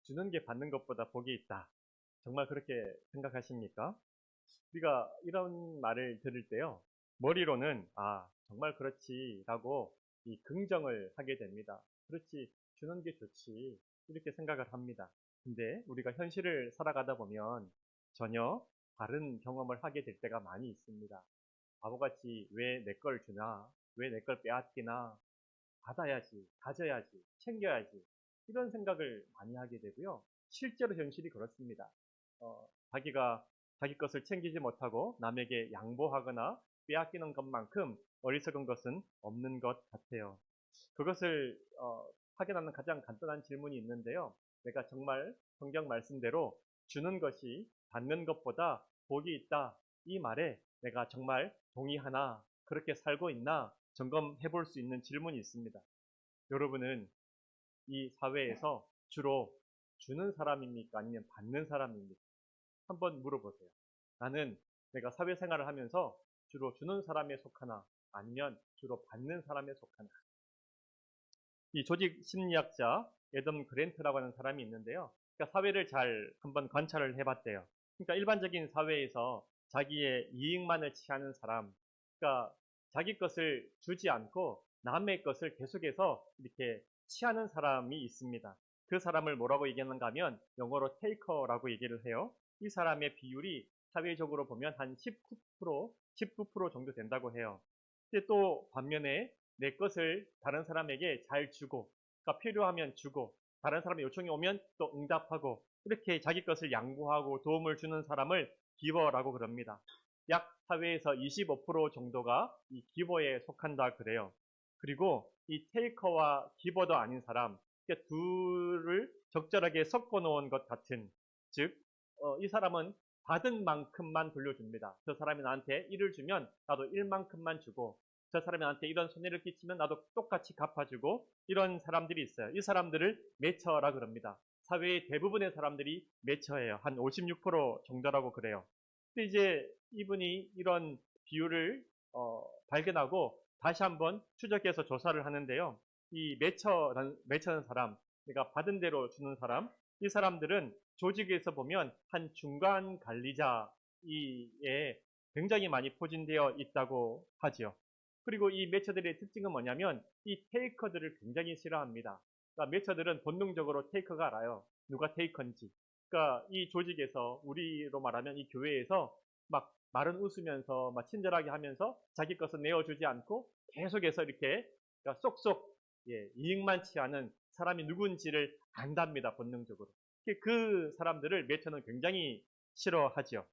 주는 게 받는 것보다 복이 있다. 정말 그렇게 생각하십니까? 우리가 이런 말을 들을 때요. 머리로는 정말 그렇지라고 이 긍정을 하게 됩니다. 그렇지, 주는 게 좋지. 이렇게 생각을 합니다. 근데 우리가 현실을 살아가다 보면 전혀 다른 경험을 하게 될 때가 많이 있습니다. 바보같이 왜 내 걸 주나? 왜 내 걸 빼앗기나? 받아야지, 가져야지, 챙겨야지. 이런 생각을 많이 하게 되고요. 실제로 현실이 그렇습니다. 자기가 자기 것을 챙기지 못하고 남에게 양보하거나 빼앗기는 것만큼 어리석은 것은 없는 것 같아요. 그것을 확인하는 가장 간단한 질문이 있는데요. 내가 정말 성경 말씀대로 주는 것이 받는 것보다 복이 있다. 이 말에 내가 정말 동의하나, 그렇게 살고 있나 점검해 볼 수 있는 질문이 있습니다. 여러분은 이 사회에서 주로 주는 사람입니까? 아니면 받는 사람입니까? 한번 물어보세요. 나는 내가 사회생활을 하면서 주로 주는 사람에 속하나 아니면 주로 받는 사람에 속하나. 이 조직 심리학자 애덤 그랜트라고 하는 사람이 있는데요. 그러니까 사회를 잘 한번 관찰을 해봤대요. 그러니까 일반적인 사회에서 자기의 이익만을 취하는 사람, 그러니까 자기 것을 주지 않고 남의 것을 계속해서 이렇게 취하는 사람이 있습니다. 그 사람을 뭐라고 얘기하는가 하면 영어로 테이커라고 얘기를 해요. 이 사람의 비율이 사회적으로 보면 한 19% 정도 된다고 해요. 근데 또 반면에 내 것을 다른 사람에게 잘 주고, 그러니까 필요하면 주고, 다른 사람의 요청이 오면 또 응답하고, 이렇게 자기 것을 양보하고 도움을 주는 사람을 기버라고 그럽니다. 약 사회에서 25% 정도가 이 기버에 속한다 그래요. 그리고 이 테이커와 기버도 아닌 사람, 그러니까 둘을 적절하게 섞어 놓은 것 같은, 즉, 이 사람은 받은 만큼만 돌려줍니다. 저 사람이 나한테 1을 주면 나도 1만큼만 주고, 저 사람이 나한테 이런 손해를 끼치면 나도 똑같이 갚아주고, 이런 사람들이 있어요. 이 사람들을 매처라 그럽니다. 사회의 대부분의 사람들이 매처예요. 한 56% 정도라고 그래요. 근데 이제 이분이 이런 비율을 발견하고 다시 한번 추적해서 조사를 하는데요. 이 매처는 사람, 그러니까 받은 대로 주는 사람, 이 사람들은 조직에서 보면 한 중간 관리자에 굉장히 많이 포진되어 있다고 하지요. 그리고 이 매처들의 특징은 뭐냐면 이 테이커들을 굉장히 싫어합니다. 그러니까 매처들은 본능적으로 테이커가 알아요. 누가 테이커인지. 그러니까 이 조직에서 우리로 말하면 이 교회에서 막 말은 웃으면서 막 친절하게 하면서 자기 것을 내어주지 않고 계속해서 이렇게 그러니까 쏙쏙 이익만 취하는 사람이 누군지를 안답니다. 본능적으로. 그 사람들을 매처는 굉장히 싫어하지요.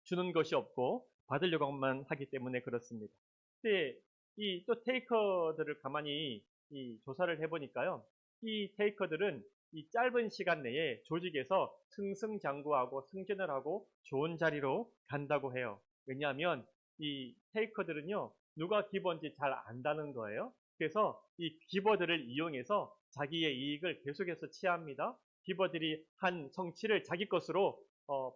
주는 것이 없고 받으려고만 하기 때문에 그렇습니다. 근데 이 또 테이커들을 가만히 이 조사를 해보니까요. 이 테이커들은 이 짧은 시간 내에 조직에서 승승장구하고 승진을 하고 좋은 자리로 간다고 해요. 왜냐하면 이 테이커들은요. 누가 기버인지 잘 안다는 거예요. 그래서 이 기버들을 이용해서 자기의 이익을 계속해서 취합니다. 기버들이 한 성취를 자기 것으로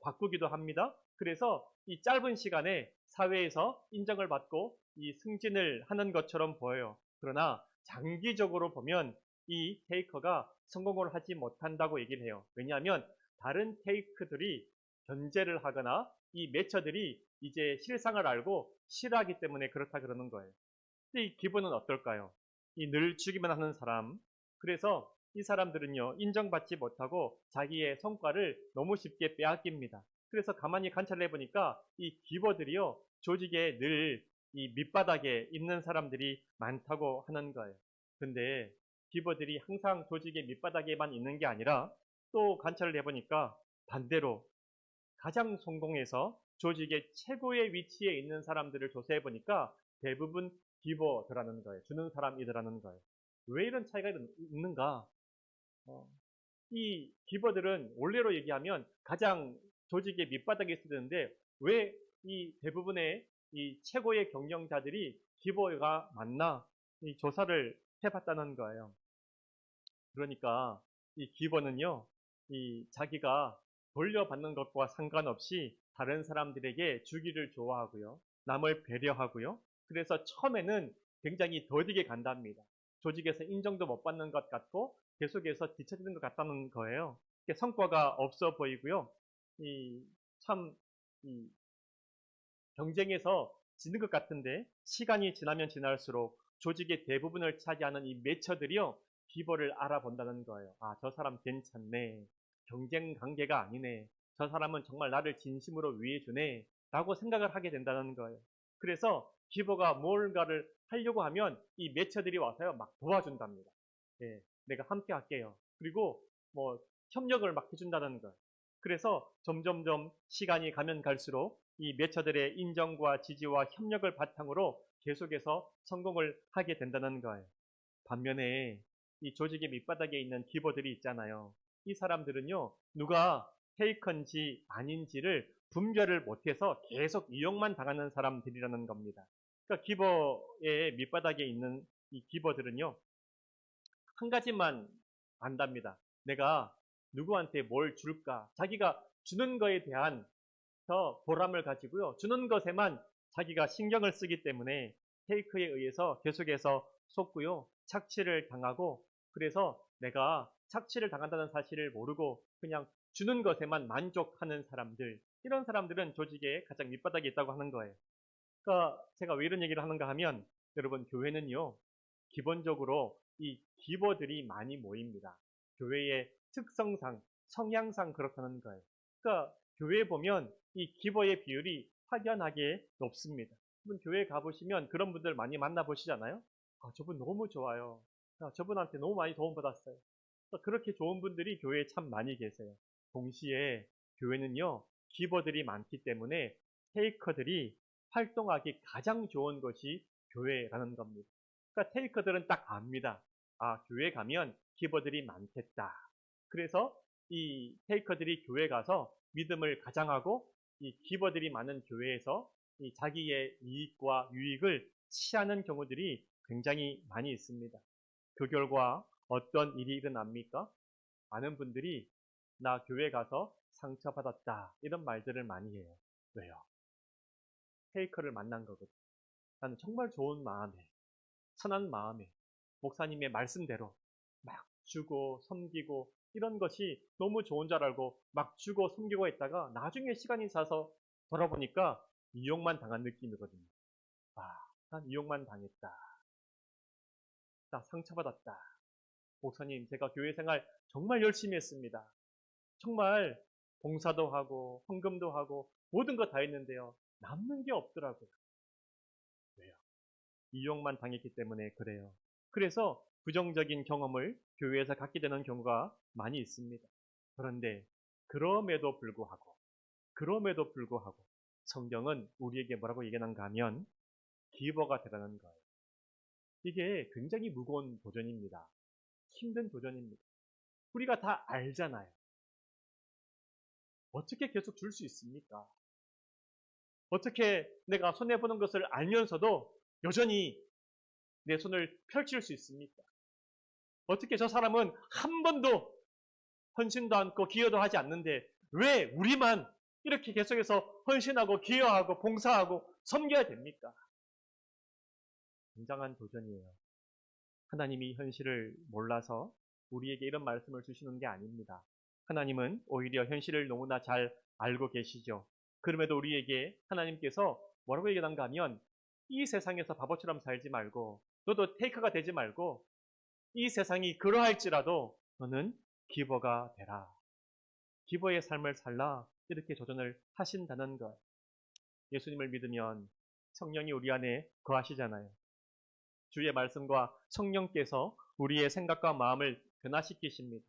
바꾸기도 합니다. 그래서 이 짧은 시간에 사회에서 인정을 받고 이 승진을 하는 것처럼 보여요. 그러나 장기적으로 보면 이 테이커가 성공을 하지 못한다고 얘기를 해요. 왜냐하면 다른 테이크들이 견제를 하거나 이 매처들이 이제 실상을 알고 싫어하기 때문에 그렇다 그러는 거예요. 근데 이 기분은 어떨까요? 이 늘 주기만 하는 사람. 그래서 이 사람들은요, 인정받지 못하고 자기의 성과를 너무 쉽게 빼앗깁니다. 그래서 가만히 관찰해 보니까 이 기버들이요, 조직에 늘 이 밑바닥에 있는 사람들이 많다고 하는 거예요. 근데 기버들이 항상 조직의 밑바닥에만 있는 게 아니라 또 관찰을 해보니까 반대로 가장 성공해서 조직의 최고의 위치에 있는 사람들을 조사해 보니까 대부분 기버더라는 거예요. 주는 사람이더라는 거예요. 왜 이런 차이가 있는가? 이 기버들은 원래로 얘기하면 가장 조직의 밑바닥에 있었는데 왜 이 대부분의 이 최고의 경영자들이 기버가 맞나? 이 조사를 해봤다는 거예요. 그러니까 이 기버는요, 이 자기가 돌려받는 것과 상관없이 다른 사람들에게 주기를 좋아하고요. 남을 배려하고요. 그래서 처음에는 굉장히 더디게 간답니다. 조직에서 인정도 못 받는 것 같고 계속해서 뒤처지는 것 같다는 거예요. 성과가 없어 보이고요. 참, 이 경쟁에서 지는 것 같은데 시간이 지나면 지날수록 조직의 대부분을 차지하는 이 매처들이요. 기벌을 알아본다는 거예요. 아, 저 사람 괜찮네. 경쟁 관계가 아니네. 저 사람은 정말 나를 진심으로 위해주네. 라고 생각을 하게 된다는 거예요. 그래서 기버가 뭔가를 하려고 하면 이 매처들이 와서요. 막 도와준답니다. 예, 내가 함께 할게요. 그리고 뭐 협력을 막 해준다는 거예요. 그래서 점점점 시간이 가면 갈수록 이 매처들의 인정과 지지와 협력을 바탕으로 계속해서 성공을 하게 된다는 거예요. 반면에 이 조직의 밑바닥에 있는 기버들이 있잖아요. 이 사람들은요, 누가 페이커인지 아닌지를 분별을 못해서 계속 이용만 당하는 사람들이라는 겁니다. 그러니까 기버의 밑바닥에 있는 이 기버들은요, 한 가지만 안답니다. 내가 누구한테 뭘 줄까? 자기가 주는 거에 대한 더 보람을 가지고요. 주는 것에만 자기가 신경을 쓰기 때문에 테이크에 의해서 계속해서 속고요. 착취를 당하고 그래서 내가 착취를 당한다는 사실을 모르고 그냥 주는 것에만 만족하는 사람들 이런 사람들은 조직의 가장 밑바닥에 있다고 하는 거예요. 그러니까 제가 왜 이런 얘기를 하는가 하면 여러분 교회는요. 기본적으로 이 기버들이 많이 모입니다. 교회의 특성상 성향상 그렇다는 거예요. 그러니까 교회에 보면 이 기버의 비율이 확연하게 높습니다. 여러분 교회 가보시면 그런 분들 많이 만나보시잖아요. 아, 저분 너무 좋아요. 아, 저분한테 너무 많이 도움받았어요. 그렇게 좋은 분들이 교회에 참 많이 계세요. 동시에 교회는요. 기버들이 많기 때문에 테이커들이 활동하기 가장 좋은 것이 교회라는 겁니다. 그러니까 테이커들은 딱 압니다. 아, 교회 가면 기버들이 많겠다. 그래서 이 테이커들이 교회 가서 믿음을 가장하고 이 기버들이 많은 교회에서 이 자기의 이익과 유익을 취하는 경우들이 굉장히 많이 있습니다. 그 결과 어떤 일이 일어납니까? 많은 분들이 나 교회 가서 상처받았다 이런 말들을 많이 해요. 왜요? 테이커를 만난 거거든. 나는 정말 좋은 마음에 선한 마음에 목사님의 말씀대로 막 주고 섬기고 이런 것이 너무 좋은 줄 알고 막 주고 섬기고 했다가 나중에 시간이 차서 돌아보니까 이용만 당한 느낌이거든요. 아, 난 이용만 당했다. 나 상처받았다. 목사님, 제가 교회 생활 정말 열심히 했습니다. 정말 봉사도 하고 헌금도 하고 모든 거 다 했는데요. 남는 게 없더라고요. 왜요? 이용만 당했기 때문에 그래요. 그래서 부정적인 경험을 교회에서 갖게 되는 경우가 많이 있습니다. 그런데 그럼에도 불구하고 성경은 우리에게 뭐라고 얘기하는가 하면 기버가 되라는 거예요. 이게 굉장히 무거운 도전입니다. 힘든 도전입니다. 우리가 다 알잖아요. 어떻게 계속 줄 수 있습니까? 어떻게 내가 손해보는 것을 알면서도 여전히 내 손을 펼칠 수 있습니까? 어떻게 저 사람은 한 번도 헌신도 않고 기여도 하지 않는데 왜 우리만 이렇게 계속해서 헌신하고 기여하고 봉사하고 섬겨야 됩니까? 굉장한 도전이에요. 하나님이 현실을 몰라서 우리에게 이런 말씀을 주시는 게 아닙니다. 하나님은 오히려 현실을 너무나 잘 알고 계시죠. 그럼에도 우리에게 하나님께서 뭐라고 얘기하는가 하면 이 세상에서 바보처럼 살지 말고 너도 테이커가 되지 말고 이 세상이 그러할지라도 너는 기버가 되라. 기버의 삶을 살라. 이렇게 조언을 하신다는 것. 예수님을 믿으면 성령이 우리 안에 거하시잖아요. 주의 말씀과 성령께서 우리의 생각과 마음을 변화시키십니다.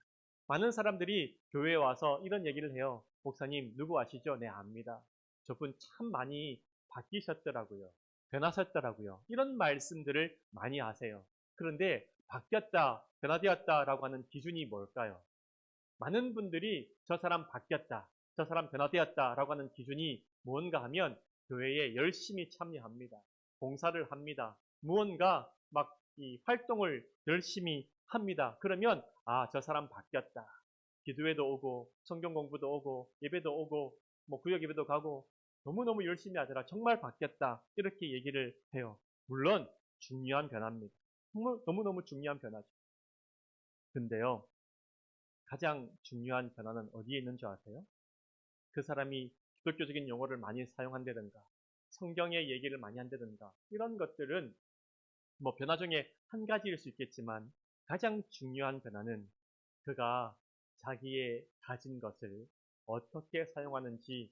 많은 사람들이 교회에 와서 이런 얘기를 해요. 목사님, 누구 아시죠? 네, 압니다. 저분 참 많이 바뀌셨더라고요. 변하셨더라고요. 이런 말씀들을 많이 하세요. 그런데 바뀌었다, 변화되었다라고 하는 기준이 뭘까요? 많은 분들이 저 사람 바뀌었다, 저 사람 변화되었다라고 하는 기준이 뭔가 하면 교회에 열심히 참여합니다. 봉사를 합니다. 무언가 막 이 활동을 열심히 합니다. 그러면 아, 저 사람 바뀌었다. 기도회도 오고 성경 공부도 오고 예배도 오고 뭐 구역 예배도 가고 너무너무 열심히 하더라. 정말 바뀌었다. 이렇게 얘기를 해요. 물론 중요한 변화입니다. 너무너무 중요한 변화죠. 근데요, 가장 중요한 변화는 어디에 있는 줄 아세요? 그 사람이 기독교적인 용어를 많이 사용한다든가, 성경의 얘기를 많이 한다든가, 이런 것들은 뭐 변화 중에 한 가지일 수 있겠지만, 가장 중요한 변화는 그가 자기의 가진 것을 어떻게 사용하는지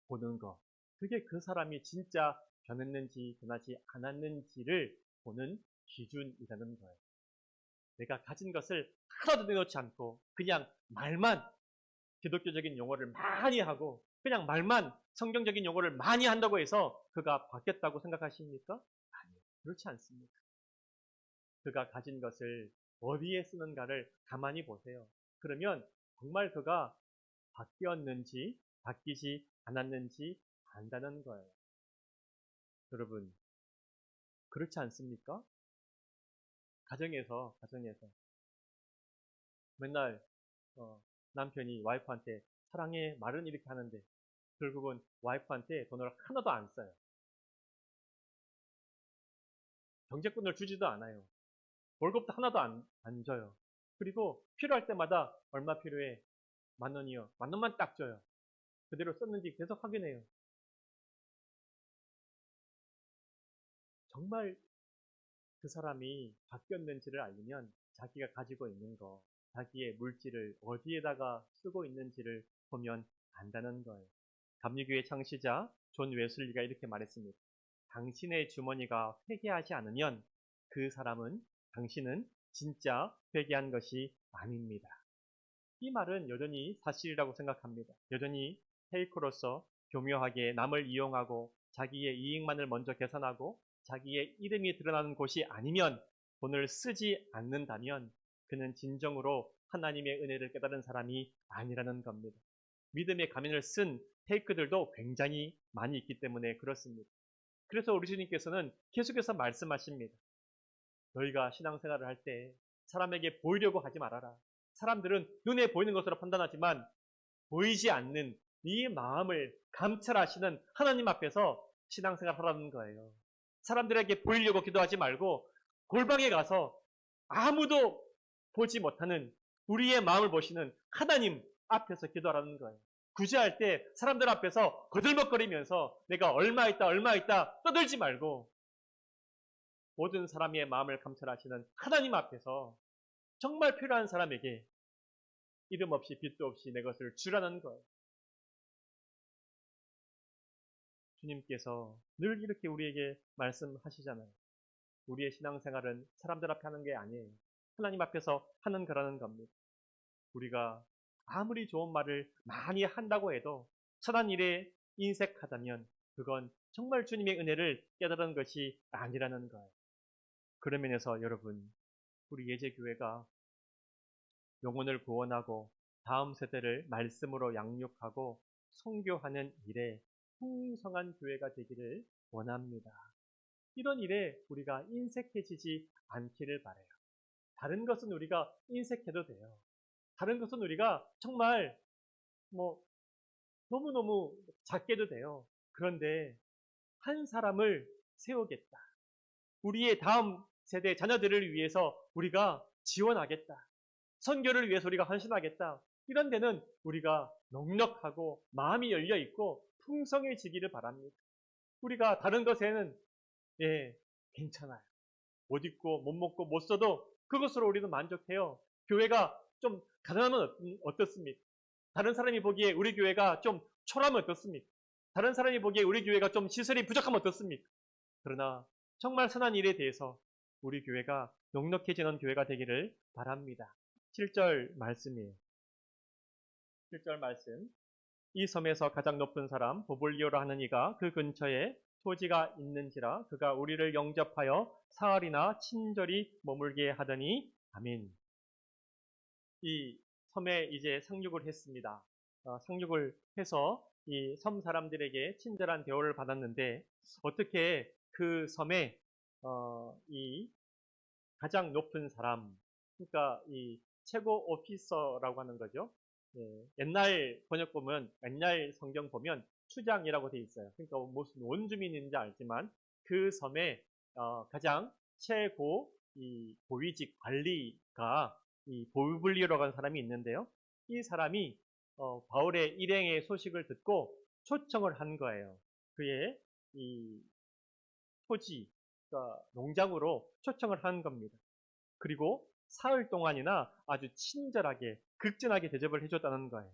보는 것. 그게 그 사람이 진짜 변했는지 변하지 않았는지를 보는 기준이라는 거예요. 내가 가진 것을 하나도 내놓지 않고 그냥 말만 기독교적인 용어를 많이 하고 그냥 말만 성경적인 용어를 많이 한다고 해서 그가 바뀌었다고 생각하십니까? 아니요. 그렇지 않습니다. 그가 가진 것을 어디에 쓰는가를 가만히 보세요. 그러면 정말 그가 바뀌었는지 바뀌지 않았는지 안다는 거예요. 여러분, 그렇지 않습니까? 가정에서 맨날 남편이 와이프한테 사랑해 말은 이렇게 하는데 결국은 와이프한테 돈을 하나도 안 써요. 경제권을 주지도 않아요. 월급도 하나도 안 줘요. 그리고 필요할 때마다 얼마 필요해? 10,000원이요. 10,000원만 딱 줘요. 그대로 썼는지 계속 확인해요. 정말 그 사람이 바뀌었는지를 알면 자기가 가지고 있는 거, 자기의 물질을 어디에다가 쓰고 있는지를 보면 안다는 거예요. 감리교의 창시자 존 웨슬리가 이렇게 말했습니다. 당신의 주머니가 회개하지 않으면 당신은 진짜 회개한 것이 아닙니다. 이 말은 여전히 사실이라고 생각합니다. 여전히 페이커로서 교묘하게 남을 이용하고 자기의 이익만을 먼저 계산하고 자기의 이름이 드러나는 곳이 아니면 돈을 쓰지 않는다면 그는 진정으로 하나님의 은혜를 깨달은 사람이 아니라는 겁니다. 믿음의 가면을 쓴 페이크들도 굉장히 많이 있기 때문에 그렇습니다. 그래서 우리 주님께서는 계속해서 말씀하십니다. 너희가 신앙생활을 할 때 사람에게 보이려고 하지 말아라. 사람들은 눈에 보이는 것으로 판단하지만 보이지 않는 네 마음을 감찰하시는 하나님 앞에서 신앙생활 하라는 거예요. 사람들에게 보이려고 기도하지 말고 골방에 가서 아무도 보지 못하는 우리의 마음을 보시는 하나님 앞에서 기도하라는 거예요. 구제할 때 사람들 앞에서 거들먹거리면서 내가 얼마 있다 떠들지 말고 모든 사람의 마음을 감찰하시는 하나님 앞에서 정말 필요한 사람에게 이름 없이 빚도 없이 내 것을 주라는 거예요. 주님께서 늘 이렇게 우리에게 말씀하시잖아요. 우리의 신앙생활은 사람들 앞에 하는 게 아니에요. 하나님 앞에서 하는 거라는 겁니다. 우리가 아무리 좋은 말을 많이 한다고 해도 선한 일에 인색하다면 그건 정말 주님의 은혜를 깨달은 것이 아니라는 거예요. 그런 면에서 여러분, 우리 예제교회가 영혼을 구원하고 다음 세대를 말씀으로 양육하고 선교하는 일에 풍성한 교회가 되기를 원합니다. 이런 일에 우리가 인색해지지 않기를 바라요. 다른 것은 우리가 인색해도 돼요. 다른 것은 우리가 정말 너무너무 작게도 돼요. 그런데 한 사람을 세우겠다. 우리의 다음 세대 자녀들을 위해서 우리가 지원하겠다. 선교를 위해서 우리가 헌신하겠다. 이런 데는 우리가 넉넉하고 마음이 열려 있고 풍성해지기를 바랍니다. 우리가 다른 것에는 괜찮아요. 못 입고 못 먹고 못 써도 그것으로 우리는 만족해요. 교회가 좀 가난하면 어떻습니까? 다른 사람이 보기에 우리 교회가 좀 초라하면 어떻습니까? 다른 사람이 보기에 우리 교회가 좀 시설이 부족하면 어떻습니까? 그러나 정말 선한 일에 대해서 우리 교회가 넉넉해지는 교회가 되기를 바랍니다. 7절 말씀이에요. 7절 말씀. 이 섬에서 가장 높은 사람 보볼리오라 하는 이가 그 근처에 토지가 있는지라 그가 우리를 영접하여 사흘이나 친절히 머물게 하더니 아멘. 이 섬에 이제 상륙을 했습니다. 상륙을 해서 이 섬 사람들에게 친절한 대우를 받았는데 어떻게 그 섬에 이 가장 높은 사람, 그러니까 이 최고 오피서라고 하는 거죠. 옛날 번역 보면, 옛날 성경 보면 추장이라고 돼 있어요. 그러니까 무슨 원주민인지 알지만 그 섬의 가장 최고 이 고위직 관리 이 보블리오라고 하는 사람이 있는데요. 이 사람이 바울의 일행의 소식을 듣고 초청을 한 거예요. 그의 이 토지, 그러니까 농장으로 초청을 한 겁니다. 그리고 사흘 동안이나 아주 친절하게, 극진하게 대접을 해줬다는 거예요.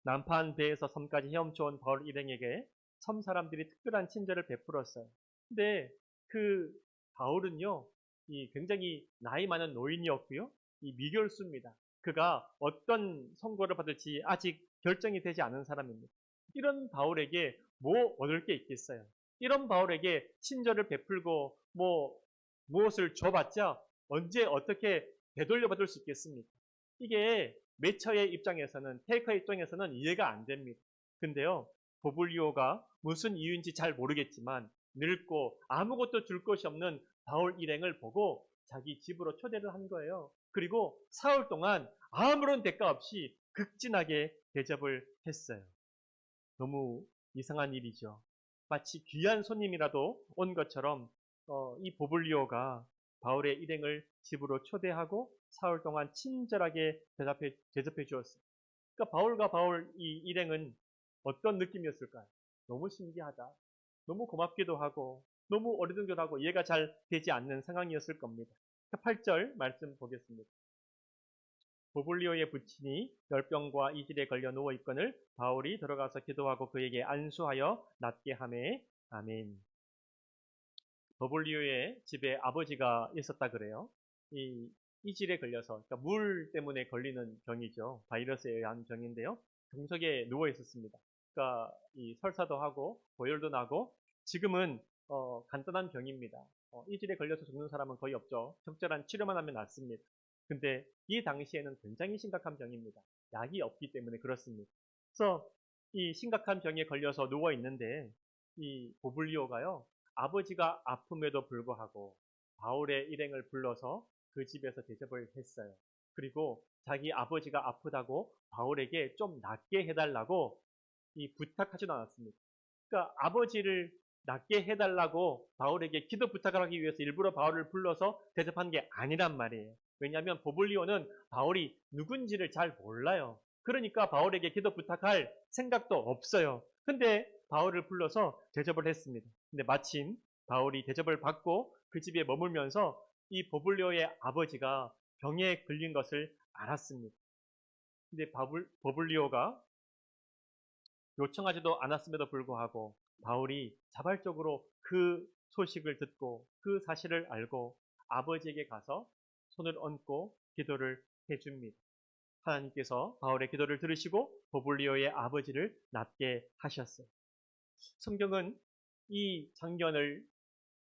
남판 배에서 섬까지 헤엄쳐온 바울 일행에게 섬 사람들이 특별한 친절을 베풀었어요. 근데 그 바울은요, 이 굉장히 나이 많은 노인이었고요, 이 미결수입니다. 그가 어떤 선고를 받을지 아직 결정이 되지 않은 사람입니다. 이런 바울에게 뭐 얻을 게 있겠어요? 이런 바울에게 친절을 베풀고 무엇을 줘봤자 언제 어떻게 되돌려 받을 수 있겠습니까? 이게 매처의 입장에서는, 테이커의 입장에서는 이해가 안 됩니다. 근데요, 보블리오가 무슨 이유인지 잘 모르겠지만 늙고 아무것도 줄 것이 없는 바울 일행을 보고 자기 집으로 초대를 한 거예요. 그리고 사흘 동안 아무런 대가 없이 극진하게 대접을 했어요. 너무 이상한 일이죠. 마치 귀한 손님이라도 온 것처럼 이 보블리오가 바울의 일행을 집으로 초대하고 사흘 동안 친절하게 대접해 주었어요. 그러니까 바울과 바울 이 일행은 어떤 느낌이었을까요? 너무 신기하다. 너무 고맙기도 하고 너무 어리둥절하고 이해가 잘 되지 않는 상황이었을 겁니다. 8절 말씀 보겠습니다. 보블리오의 부친이 열병과 이질에 걸려 누워 있거늘 바울이 들어가서 기도하고 그에게 안수하여 낫게 하매 아멘. 보블리오의 집에 아버지가 있었다 그래요. 이 이질에 걸려서, 그러니까 물 때문에 걸리는 병이죠. 바이러스에 의한 병인데요. 병석에 누워 있었습니다. 그러니까 이 설사도 하고 고열도 나고 지금은 간단한 병입니다. 이질에 걸려서 죽는 사람은 거의 없죠. 적절한 치료만 하면 낫습니다. 근데 이 당시에는 굉장히 심각한 병입니다. 약이 없기 때문에 그렇습니다. 그래서 이 심각한 병에 걸려서 누워 있는데 이 보블리오가요, 아버지가 아픔에도 불구하고 바울의 일행을 불러서 그 집에서 대접을 했어요. 그리고 자기 아버지가 아프다고 바울에게 좀 낫게 해달라고 이 부탁하지도 않았습니다. 그러니까 아버지를 낫게 해달라고 바울에게 기도 부탁을 하기 위해서 일부러 바울을 불러서 대접한 게 아니란 말이에요. 왜냐하면 보블리오는 바울이 누군지를 잘 몰라요. 그러니까 바울에게 기도 부탁할 생각도 없어요. 근데 바울을 불러서 대접을 했습니다. 근데 마침 바울이 대접을 받고 그 집에 머물면서 이 보블리오의 아버지가 병에 걸린 것을 알았습니다. 근데 보블리오가 요청하지도 않았음에도 불구하고 바울이 자발적으로 그 소식을 듣고 그 사실을 알고 아버지에게 가서 손을 얹고 기도를 해줍니다. 하나님께서 바울의 기도를 들으시고 보블리오의 아버지를 낫게 하셨어요. 성경은 이 장면을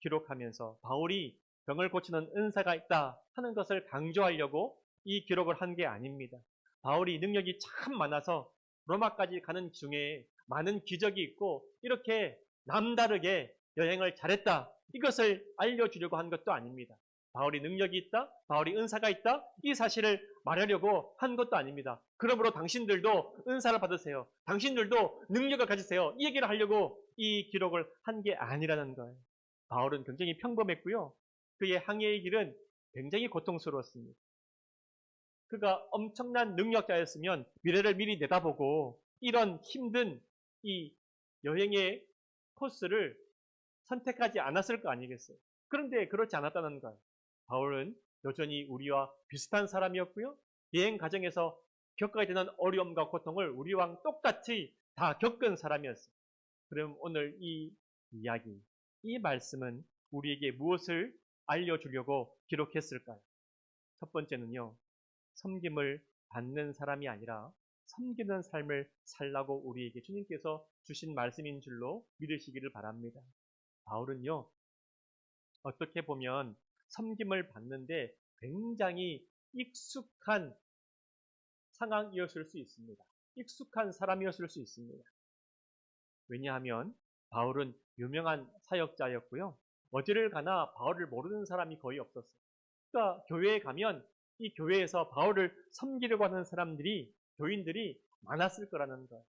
기록하면서 바울이 병을 고치는 은사가 있다 하는 것을 강조하려고 이 기록을 한 게 아닙니다. 바울이 능력이 참 많아서 로마까지 가는 중에 많은 기적이 있고 이렇게 남다르게 여행을 잘했다, 이것을 알려주려고 한 것도 아닙니다. 바울이 능력이 있다, 바울이 은사가 있다, 이 사실을 말하려고 한 것도 아닙니다. 그러므로 당신들도 은사를 받으세요, 당신들도 능력을 가지세요, 이 얘기를 하려고 이 기록을 한 게 아니라는 거예요. 바울은 굉장히 평범했고요, 그의 항해의 길은 굉장히 고통스러웠습니다. 그가 엄청난 능력자였으면 미래를 미리 내다보고 이런 힘든 이 여행의 코스를 선택하지 않았을 거 아니겠어요. 그런데 그렇지 않았다는 거예요. 바울은 여전히 우리와 비슷한 사람이었고요, 여행 과정에서 겪어야 되는 어려움과 고통을 우리와 똑같이 다 겪은 사람이었어요. 그럼 오늘 이 이야기, 이 말씀은 우리에게 무엇을 알려주려고 기록했을까요? 첫 번째는요, 섬김을 받는 사람이 아니라 섬기는 삶을 살라고 우리에게 주님께서 주신 말씀인 줄로 믿으시기를 바랍니다. 바울은요, 어떻게 보면 섬김을 받는데 굉장히 익숙한 상황이었을 수 있습니다. 익숙한 사람이었을 수 있습니다. 왜냐하면 바울은 유명한 사역자였고요, 어디를 가나 바울을 모르는 사람이 거의 없었어요. 그러니까 교회에 가면 이 교회에서 바울을 섬기려고 하는 교인들이 많았을 거라는 거예요.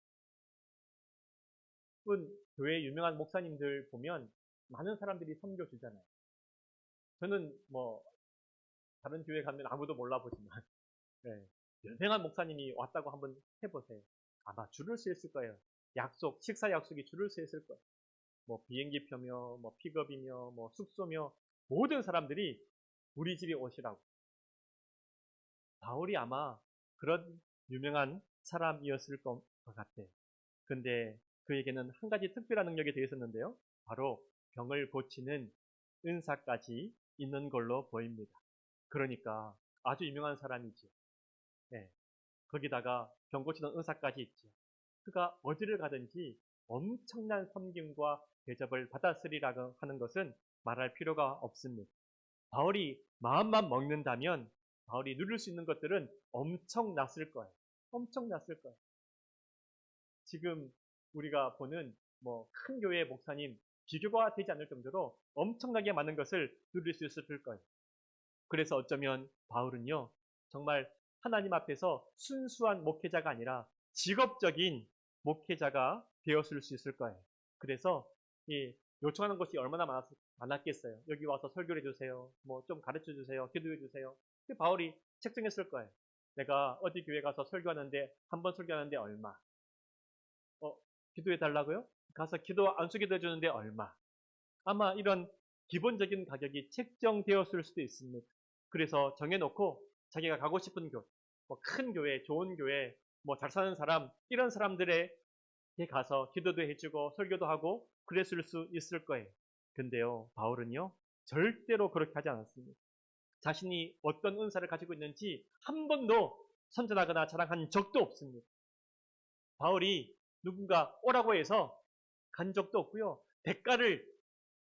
교회 유명한 목사님들 보면 많은 사람들이 섬겨주잖아요. 저는 다른 교회 가면 아무도 몰라보지만 네, 유명한 목사님이 왔다고 한번 해보세요. 아마 줄을 서 있을 거예요. 식사 약속이 줄을 서 있을 거예요. 뭐 비행기표며 뭐 픽업이며 뭐 숙소며 모든 사람들이 우리 집에 오시라고. 바울이 아마 그런 유명한 사람이었을 것 같아요. 근데 그에게는 한 가지 특별한 능력이 되어 있었는데요. 바로 병을 고치는 은사까지 있는 걸로 보입니다. 그러니까 아주 유명한 사람이죠. 네. 거기다가 병 고치는 은사까지 있죠. 그가 어디를 가든지 엄청난 섬김과 대접을 받았으리라고 하는 것은 말할 필요가 없습니다. 바울이 마음만 먹는다면 바울이 누릴 수 있는 것들은 엄청났을 거예요. 엄청났을 거예요. 지금 우리가 보는 뭐 큰 교회 목사님 비교가 되지 않을 정도로 엄청나게 많은 것을 누릴 수 있을 거예요. 그래서 어쩌면 바울은요, 정말 하나님 앞에서 순수한 목회자가 아니라 직업적인 목회자가 되었을 수 있을 거예요. 그래서 이 요청하는 것이 얼마나 많았겠어요. 여기 와서 설교를 해주세요. 뭐 좀 가르쳐 주세요. 기도해 주세요. 바울이 책정했을 거예요. 내가 어디 교회 가서 설교하는데 한 번 설교하는데 얼마? 기도해 달라고요? 가서 기도 안수기도 해주는데 얼마? 아마 이런 기본적인 가격이 책정되었을 수도 있습니다. 그래서 정해놓고 자기가 가고 싶은 교회, 뭐 큰 교회, 좋은 교회, 뭐 잘 사는 사람, 이런 사람들에게 가서 기도도 해주고 설교도 하고 그랬을 수 있을 거예요. 근데요, 바울은요, 절대로 그렇게 하지 않았습니다. 자신이 어떤 은사를 가지고 있는지 한 번도 선전하거나 자랑한 적도 없습니다. 바울이 누군가 오라고 해서 간 적도 없고요. 대가를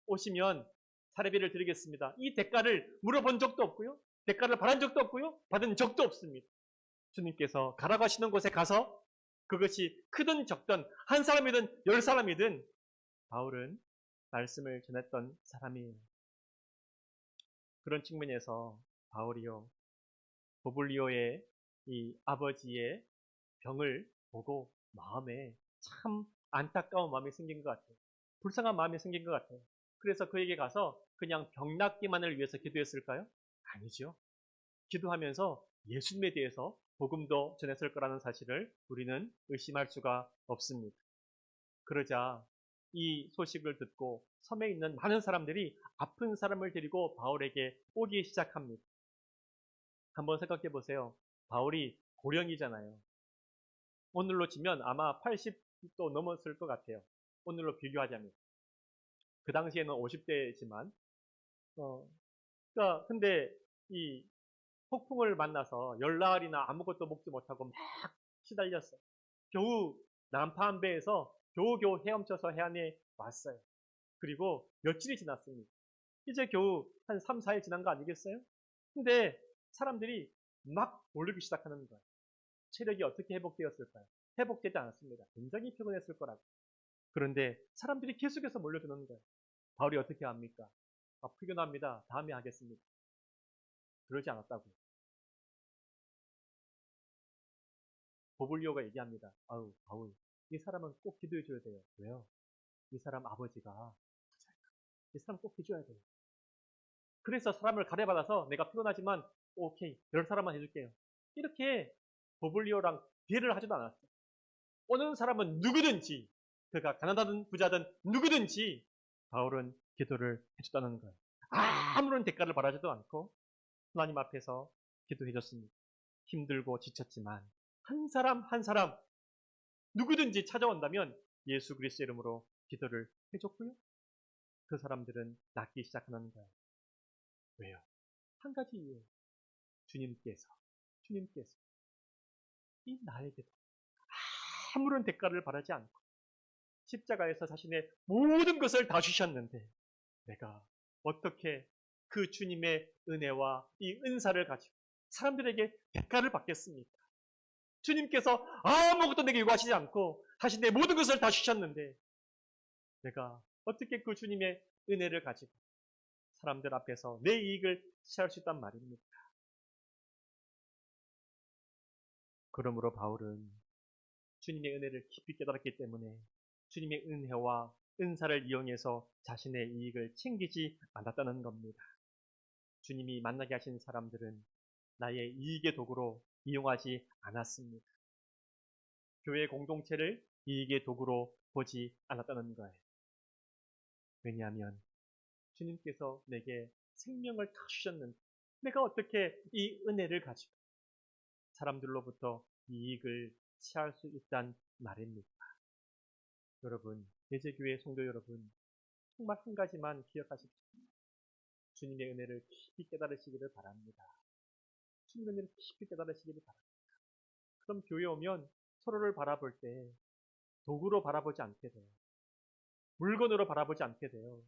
오시면 사례비를 드리겠습니다. 이 대가를 물어본 적도 없고요. 대가를 바란 적도 없고요. 받은 적도 없습니다. 주님께서 가라고 하시는 곳에 가서 그것이 크든 적든 한 사람이든 10사람이든 바울은 말씀을 전했던 사람이에요. 그런 측면에서 바울이요. 보블리오의 이 아버지의 병을 보고 마음에 참 안타까운 마음이 생긴 것 같아요. 불쌍한 마음이 생긴 것 같아요. 그래서 그에게 가서 그냥 병 낫기만을 위해서 기도했을까요? 아니죠. 기도하면서 예수님에 대해서 복음도 전했을 거라는 사실을 우리는 의심할 수가 없습니다. 그러자 이 소식을 듣고 섬에 있는 많은 사람들이 아픈 사람을 데리고 바울에게 오기 시작합니다. 한번 생각해 보세요. 바울이 고령이잖아요. 오늘로 치면 아마 80도 넘었을 것 같아요. 오늘로 비교하자면. 그 당시에는 50대지만, 그러니까 근데 이 폭풍을 만나서 열나흘이나 아무것도 먹지 못하고 막 시달렸어요. 겨우 남파 배에서 겨우겨우 헤엄쳐서 해안에 왔어요. 그리고 며칠이 지났습니다. 이제 겨우 한 3, 4일 지난 거 아니겠어요? 근데 사람들이 막 몰리기 시작하는 거예요. 체력이 어떻게 회복되었을까요? 회복되지 않았습니다. 굉장히 피곤했을 거라고. 그런데 사람들이 계속해서 몰려드는 거예요. 바울이 어떻게 합니까? 피곤합니다. 다음에 하겠습니다. 그러지 않았다고요. 보블리오가 얘기합니다. 아우, 바울, 이 사람은 꼭 기도해 줘야 돼요. 왜요? 이 사람 아버지가 이 사람 꼭 해줘야 돼요. 그래서 사람을 가려받아서 내가 피곤하지만 오케이, 이런 사람만 해줄게요. 이렇게 보블리오랑 비례를 하지도 않았어요. 오는 사람은 누구든지 그가 가난하든 부자든 누구든지 바울은 기도를 해줬다는 거예요. 아무런 대가를 바라지도 않고 하나님 앞에서 기도해줬습니다. 힘들고 지쳤지만 한 사람 한 사람 누구든지 찾아온다면 예수 그리스도 이름으로 기도를 해줬고요. 그 사람들은 낫기 시작하는 거예요. 왜요? 한 가지 이유예요. 주님께서 이 나에게도 아무런 대가를 바라지 않고 십자가에서 자신의 모든 것을 다 주셨는데 내가 어떻게 그 주님의 은혜와 이 은사를 가지고 사람들에게 대가를 받겠습니까? 주님께서 아무것도 내게 요구하시지 않고 자신의 모든 것을 다 주셨는데 내가 어떻게 그 주님의 은혜를 가지고 사람들 앞에서 내 이익을 취할 수 있단 말입니까? 그러므로 바울은 주님의 은혜를 깊이 깨달았기 때문에 주님의 은혜와 은사를 이용해서 자신의 이익을 챙기지 않았다는 겁니다. 주님이 만나게 하신 사람들은 나의 이익의 도구로 이용하지 않았습니다. 교회 공동체를 이익의 도구로 보지 않았다는 거예요. 왜냐하면 주님께서 내게 생명을 다 주셨는데 내가 어떻게 이 은혜를 가지고 사람들로부터 이익을 취할 수 있단 말입니까? 여러분, 예제교회 성도 여러분, 정말 한 가지만 기억하십시오. 주님의 은혜를 깊이 깨달으시기를 바랍니다. 주님의 은혜를 깊이 깨달으시기를 바랍니다. 그럼 교회 오면 서로를 바라볼 때 도구로 바라보지 않게 돼요. 물건으로 바라보지 않게 돼요.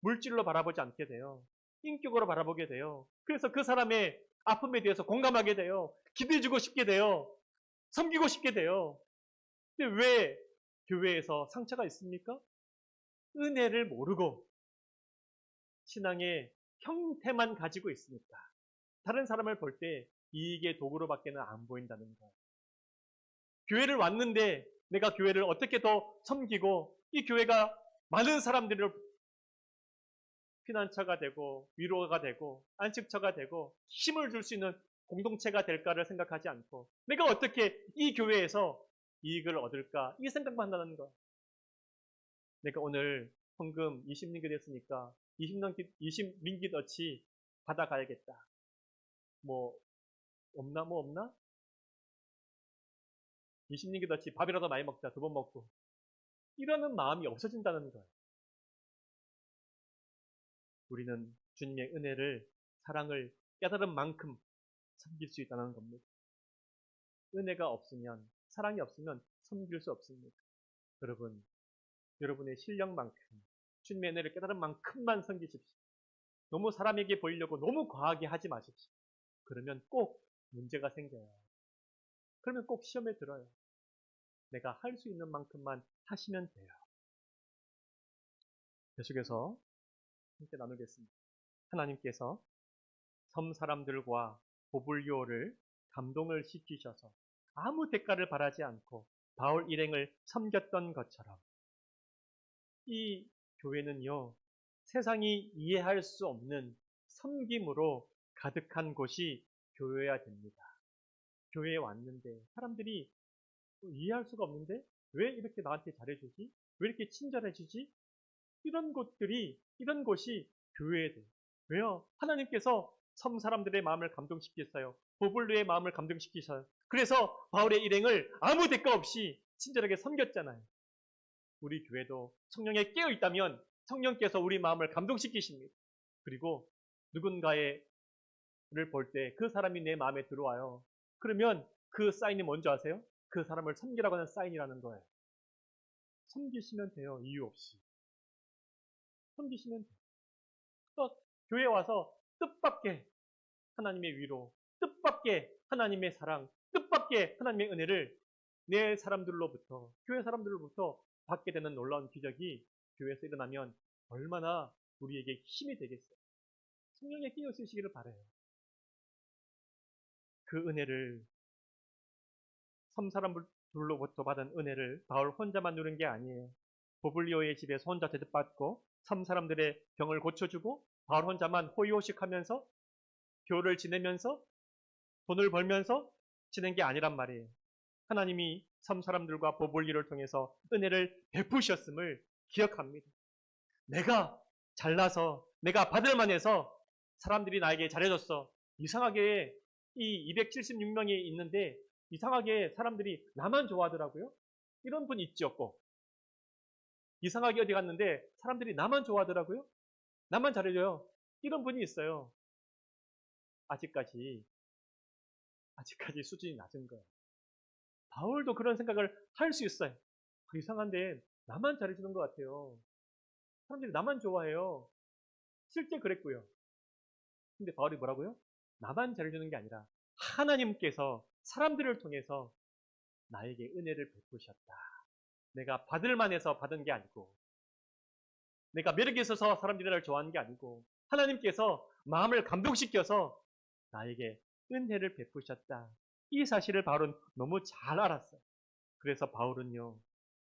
물질로 바라보지 않게 돼요. 인격으로 바라보게 돼요. 그래서 그 사람의 아픔에 대해서 공감하게 돼요. 기도해주고 싶게 돼요. 섬기고 싶게 돼요. 근데 왜 교회에서 상처가 있습니까? 은혜를 모르고 신앙의 형태만 가지고 있으니까 다른 사람을 볼 때 이익의 도구로밖에는 안 보인다는 거예요. 교회를 왔는데 내가 교회를 어떻게 더 섬기고 이 교회가 많은 사람들을 피난처가 되고 위로가 되고 안식처가 되고 힘을 줄 수 있는 공동체가 될까를 생각하지 않고 내가 어떻게 이 교회에서 이익을 얻을까 이 생각만 한다는 거. 내가 오늘 헌금 20링깃 했으니까 20링깃어치 받아가야겠다. 뭐 없나? 20링깃어치 밥이라도 많이 먹자. 2번 먹고. 이러는 마음이 없어진다는 거예요. 우리는 주님의 은혜를, 사랑을 깨달은 만큼 섬길 수 있다는 겁니다. 은혜가 없으면, 사랑이 없으면 섬길 수 없습니다. 여러분, 여러분의 실력만큼, 주님의 은혜를 깨달은 만큼만 섬기십시오. 너무 사람에게 보이려고 너무 과하게 하지 마십시오. 그러면 꼭 문제가 생겨요. 그러면 꼭 시험에 들어요. 내가 할 수 있는 만큼만 하시면 돼요. 계속해서 함께 나누겠습니다. 하나님께서 섬 사람들과 보불교를 감동을 시키셔서 아무 대가를 바라지 않고 바울 일행을 섬겼던 것처럼 이 교회는요, 세상이 이해할 수 없는 섬김으로 가득한 곳이 교회여야 됩니다. 교회에 왔는데 사람들이 이해할 수가 없는데 왜 이렇게 나한테 잘해주지? 왜 이렇게 친절해주지? 이런 곳이 교회에 돼요. 왜요? 하나님께서 섬 사람들의 마음을 감동시키셨어요. 보불로의 마음을 감동시키셔요. 그래서 바울의 일행을 아무 대가 없이 친절하게 섬겼잖아요. 우리 교회도 성령에 깨어 있다면 성령께서 우리 마음을 감동시키십니다. 그리고 누군가를 볼 때 그 사람이 내 마음에 들어와요. 그러면 그 사인이 뭔지 아세요? 그 사람을 섬기라고 하는 사인이라는 거예요. 섬기시면 돼요. 이유 없이. 섬기시면 돼요. 또 교회에 와서 뜻밖의 하나님의 위로, 뜻밖의 하나님의 사랑, 뜻밖의 하나님의 은혜를 내 사람들로부터, 교회 사람들로부터 받게 되는 놀라운 기적이 교회에서 일어나면 얼마나 우리에게 힘이 되겠어요. 성령에 끼어 쓰시기를 바라요. 그 은혜를 섬 사람들로부터 받은 은혜를 바울 혼자만 누린 게 아니에요. 보블리오의 집에서 혼자 대접받고 섬 사람들의 병을 고쳐주고 바울 혼자만 호의호식하면서 교를 지내면서 돈을 벌면서 지낸 게 아니란 말이에요. 하나님이 섬 사람들과 보볼리를 통해서 은혜를 베푸셨음을 기억합니다. 내가 잘나서 내가 받을 만해서 사람들이 나에게 잘해줬어. 이상하게 이 276명이 있는데 이상하게 사람들이 나만 좋아하더라고요. 이런 분 있죠, 꼭. 이상하게 어디 갔는데 사람들이 나만 좋아하더라고요. 나만 잘해줘요. 이런 분이 있어요. 아직까지 수준이 낮은 거예요. 바울도 그런 생각을 할 수 있어요. 이상한데 나만 잘해주는 것 같아요. 사람들이 나만 좋아해요. 실제 그랬고요. 근데 바울이 뭐라고요? 나만 잘해주는 게 아니라 하나님께서 사람들을 통해서 나에게 은혜를 베푸셨다. 내가 받을 만해서 받은 게 아니고 내가 매력이 있어서 사람들이 나를 좋아하는 게 아니고 하나님께서 마음을 감동시켜서 나에게 은혜를 베푸셨다. 이 사실을 바울은 너무 잘 알았어요. 그래서 바울은요,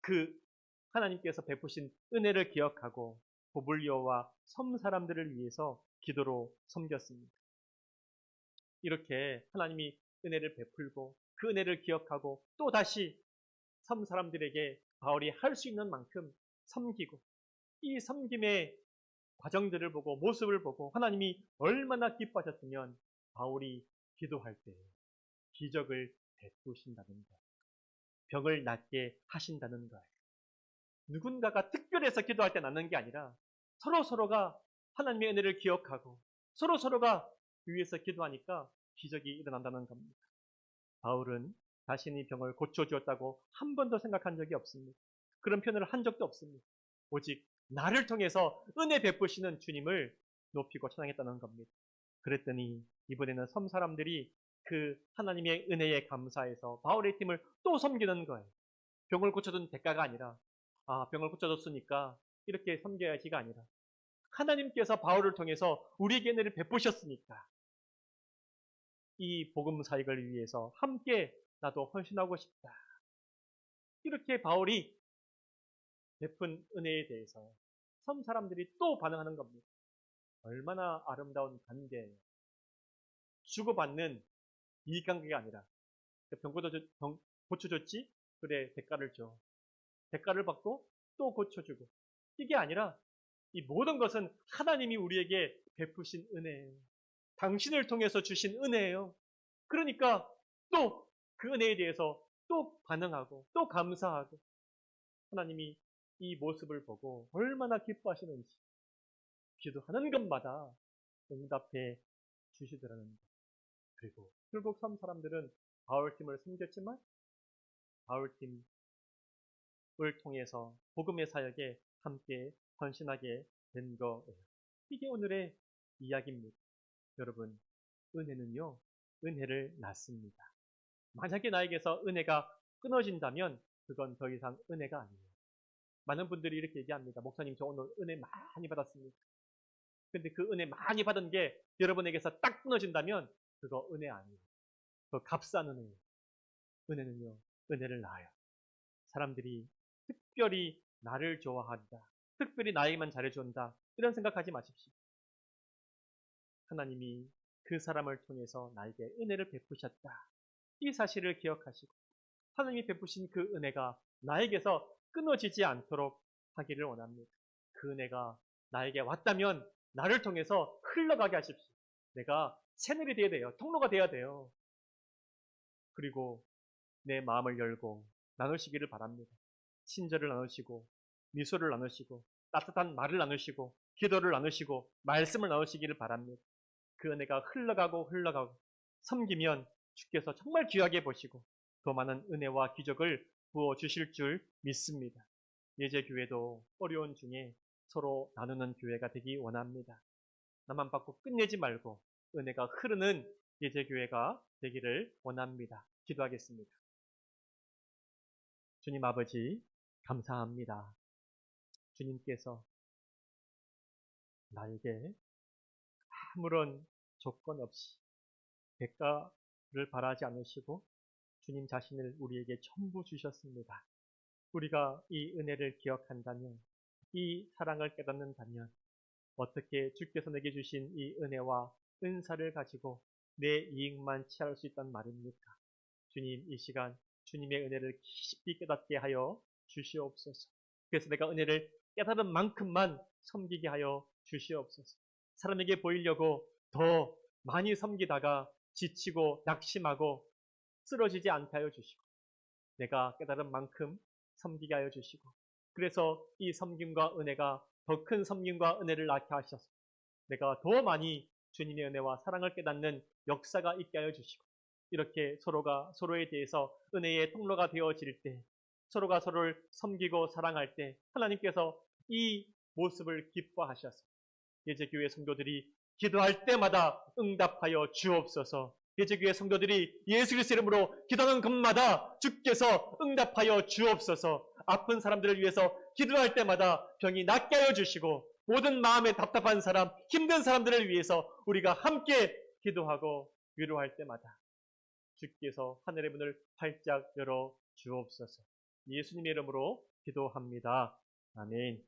그 하나님께서 베푸신 은혜를 기억하고 고블리오와 섬 사람들을 위해서 기도로 섬겼습니다. 이렇게 하나님이 은혜를 베풀고 그 은혜를 기억하고 또 다시 섬 사람들에게 바울이 할 수 있는 만큼 섬기고 이 섬김의 과정들을 보고 모습을 보고 하나님이 얼마나 기뻐하셨으면 바울이 기도할 때 기적을 베푸신다는 거예요. 병을 낫게 하신다는 거예요. 누군가가 특별해서 기도할 때 낫는 게 아니라 서로가 하나님의 은혜를 기억하고 서로가 위해서 기도하니까 기적이 일어난다는 겁니다. 바울은 자신이 병을 고쳐주었다고 한 번도 생각한 적이 없습니다. 그런 표현을 한 적도 없습니다. 오직 나를 통해서 은혜 베푸시는 주님을 높이고 찬양했다는 겁니다. 그랬더니 이번에는 섬 사람들이 그 하나님의 은혜에 감사해서 바울의 팀을 또 섬기는 거예요. 병을 고쳐준 대가가 아니라 병을 고쳐줬으니까 이렇게 섬겨야지가 아니라 하나님께서 바울을 통해서 우리에게 은혜를 베푸셨으니까 이 복음 사역을 위해서 함께 나도 헌신하고 싶다. 이렇게 바울이 베푼 은혜에 대해서 섬 사람들이 또 반응하는 겁니다. 얼마나 아름다운 관계예요. 주고받는 이익관계가 아니라 병 고쳐줬지? 그래 대가를 줘. 대가를 받고 또 고쳐주고 이게 아니라 이 모든 것은 하나님이 우리에게 베푸신 은혜예요. 당신을 통해서 주신 은혜예요. 그러니까 또 그 은혜에 대해서 또 반응하고 또 감사하고 하나님이 이 모습을 보고 얼마나 기뻐하시는지 기도하는 것마다 응답해 주시더라는 것. 그리고 결국 섬 사람들은 바울팀을 섬겼지만 바울팀을 통해서 복음의 사역에 함께 헌신하게 된 거예요. 이게 오늘의 이야기입니다. 여러분, 은혜는요, 은혜를 낳습니다. 만약에 나에게서 은혜가 끊어진다면 그건 더 이상 은혜가 아니에요. 많은 분들이 이렇게 얘기합니다. 목사님, 저 오늘 은혜 많이 받았습니다. 근데 그 은혜 많이 받은 게 여러분에게서 딱 끊어진다면 그거 은혜 아니에요. 그거 값싼 은혜예요. 은혜는요, 은혜를 낳아요. 사람들이 특별히 나를 좋아한다. 특별히 나에게만 잘해준다. 이런 생각하지 마십시오. 하나님이 그 사람을 통해서 나에게 은혜를 베푸셨다. 이 사실을 기억하시고 하나님이 베푸신 그 은혜가 나에게서 끊어지지 않도록 하기를 원합니다. 그 은혜가 나에게 왔다면 나를 통해서 흘러가게 하십시오. 내가 채널이 되어야 돼요. 통로가 되어야 돼요. 그리고 내 마음을 열고 나누시기를 바랍니다. 친절을 나누시고 미소를 나누시고 따뜻한 말을 나누시고 기도를 나누시고 말씀을 나누시기를 바랍니다. 그 은혜가 흘러가고 섬기면 주께서 정말 귀하게 보시고 더 많은 은혜와 기적을 부어주실 줄 믿습니다. 예제교회도 어려운 중에 서로 나누는 교회가 되기 원합니다. 나만 받고 끝내지 말고 은혜가 흐르는 예제교회가 되기를 원합니다. 기도하겠습니다. 주님 아버지 감사합니다. 주님께서 나에게 아무런 조건 없이 대가를 바라지 않으시고 주님 자신을 우리에게 전부 주셨습니다. 우리가 이 은혜를 기억한다면 이 사랑을 깨닫는다면 어떻게 주께서 내게 주신 이 은혜와 은사를 가지고 내 이익만 취할 수 있단 말입니까? 주님 이 시간 주님의 은혜를 깊이 깨닫게 하여 주시옵소서. 그래서 내가 은혜를 깨달은 만큼만 섬기게 하여 주시옵소서. 사람에게 보이려고 더 많이 섬기다가 지치고 낙심하고 쓰러지지 않게 하여 주시고 내가 깨달은 만큼 섬기게 하여 주시고 그래서 이 섬김과 은혜가 더 큰 섬김과 은혜를 낳게 하셔서 내가 더 많이 주님의 은혜와 사랑을 깨닫는 역사가 있게 하여 주시고 이렇게 서로가 서로에 대해서 은혜의 통로가 되어질 때 서로가 서로를 섬기고 사랑할 때 하나님께서 이 모습을 기뻐하셔서 예제교회 성도들이 기도할 때마다 응답하여 주옵소서. 예제교회 성도들이 예수 그리스도의 이름으로 기도하는 것마다 주께서 응답하여 주옵소서. 아픈 사람들을 위해서 기도할 때마다 병이 낫게 하여 주시고 모든 마음에 답답한 사람, 힘든 사람들을 위해서 우리가 함께 기도하고 위로할 때마다 주께서 하늘의 문을 활짝 열어 주옵소서. 예수님의 이름으로 기도합니다. 아멘.